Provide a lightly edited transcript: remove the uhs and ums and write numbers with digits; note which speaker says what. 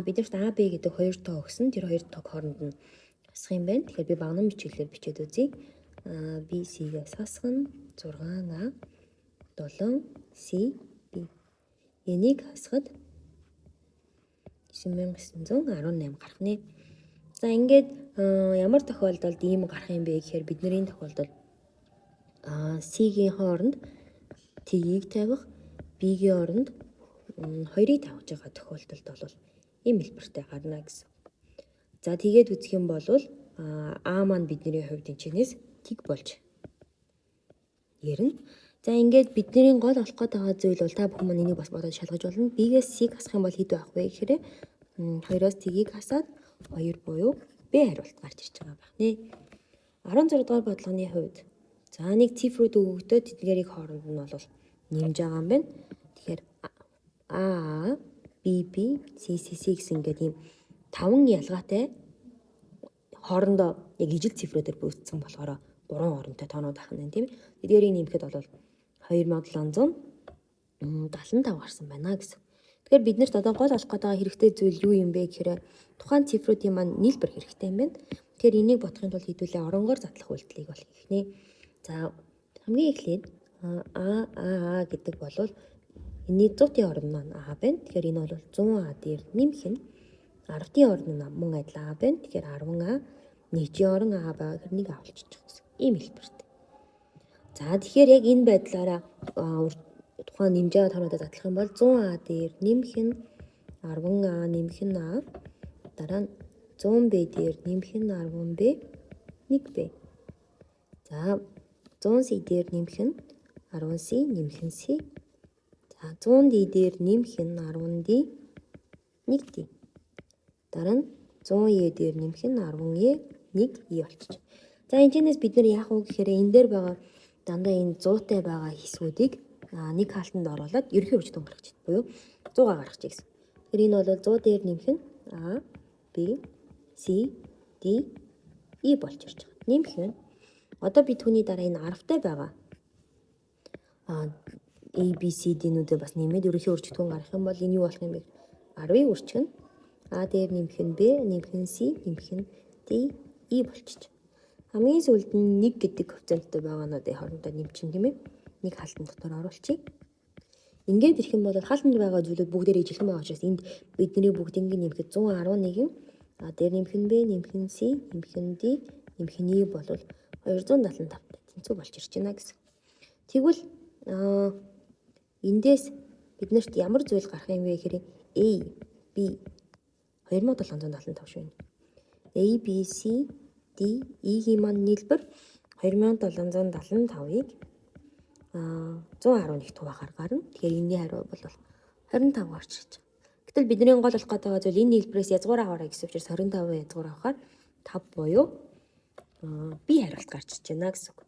Speaker 1: биднэрт А, Б гэдэг хоёр тоо өгсөн. Тэр хоёр тоог хооронд нь хасах юм байна. Тэгэхээр би багнан бичиглэлээр бичээд үзье. B, C-гээс хасгана. 6A, 7C, B. Энийг хасахад 9918 гарах нэ. За ингээд ямар тохиолдолд ийм гарах юм бэ гэхээр бидний тохиолдолд C-гийн хооронд T-ийг тавих, B-гийн хооронд 2-ыг тавьж байгаа тохиолдолд бол ийм хэлбэртэй гарна гэсэн. За тэгээд үзэх юм бол А маань бидний хувьд энэчнээс тэг болж ярина. За ингээд бидний гол олох гээд байгаа зүйл бол та бүхэн маань энийг бас бодоод шалгаж болно. B-гээс C-г хасах юм бол хэд байх вэ гэхээр 2-оос T-ийг хасаад 2 буюу B хариулт гарч ирж байгаа байх нэ. 16 дугаар бодлогын хувьд за нэг цифрүүд өгөгдөөд тэдгээрийг хооронд нь бол нэмж байгаа юм байна. Тэгэхээр А, B, C гэсэн ингээд ийм 5 ялгаатай хоорондоо яг ижил цифрүүдээр бүрдсэн болохоор 3 хоорондоо тоонууд ах нь тийм. Тэдгээрийг нэмэхэд бол 2775 гарсан байна гэсэн. Тэгэхээр бид нарт одоо гол олох гээд байгаа хэрэгтэй зүйл юу юм бэ гэхээр тухайн цифруудын маань нийлбэр хэрэгтэй юм байна. Тэгэхээр энийг бодохын тулд хэдүүлээ оронгоор задлах үйлдэлийг бол хийх нэ. За хамгийн эхлээд А гэдэг бол энэний 100-ийн орон маань А байна. Тэгэхээр энэ бол 100А дээр нэмэх нь 10-ийн орон нь мөн адил А байна. Тэгэхээр 10А, 1-ийн орон А байгаа гэхээр 1 авалчиж байгаа гэсэн. Ийм хэлбэртэй. За тэгэхээр яг энэ байдлаараа тухайн нэмж байгаа тоонуудаа задлах юм бол 100А дээр нэмэх нь 10А нэмэх нь А, дараа нь 100B дээр нэмэх нь 10B, 1B. За 100C дээр нэмэх нь 10C нэмэх нь C. За 100D дээр нэмэх нь 10D, 1D. Дараа нь 100E дээр нэмэх нь 10E, 1E болчих. За энэчнээс бид нар яах вэ гэхээр энэ дээр байгаа дандаа энэ 100-тай байгаа хэсгүүдийг нэг хаалтанд оруулаад ерөнхий үржтэн гаргачих буюу 100-а гаргачих гэсэн. Тэгэхээр энэ бол 100 дээр нэмэх нь А, B, C, D, E болж ирж байгаа. Нэмэх нь одоо би түүний дараа энэ 10-тай байгаа A, B, C, D-нүүдээ бас нэмээд ерөнхий үржтэн гаргах юм бол энэ юу болох юм бэ? 10-ыг үржих нь А дээр нэмэх нь B, нэмэх нь C, нэмэх нь D, E болчих. Хамгийн сүүлд нь 1 гэдэг коэффициенттэй байгаануудын хоорондоо нэмчин тийм ээ. Нэг хаалтан дотор оруулчих. Ингээд ирэх юм бол хаалтанд байгаа зүйлүүд бүгдээр ижилхэн байгаа учраас энд бидний бүгднийг нэмэхэд 111 А дээр нэмэх нь B, нэмэх нь C, нэмэх нь D, нэмэх нь E бол 275 тэнцүү болж ирж байна гэсэн. Тэгвэл эндээс биднэрт ямар зүйл гарах юм бэ гэхээр A, B 2775 шүү. A, B, C, D, E-ийн маань нийлбэр 2775-ыг 111 хуваагаар гарна. Тэгэхээр энэний хариу бол 25 гарч ирж байгаа. Гэтэл бидний гол олох гэдэг зүйл энэ нийлбэрээс язгуур аваарай гэсэн учраас 25-ын язгуур авахаар 5 буюу B хариулт гарч ирж байна гэсэн үг.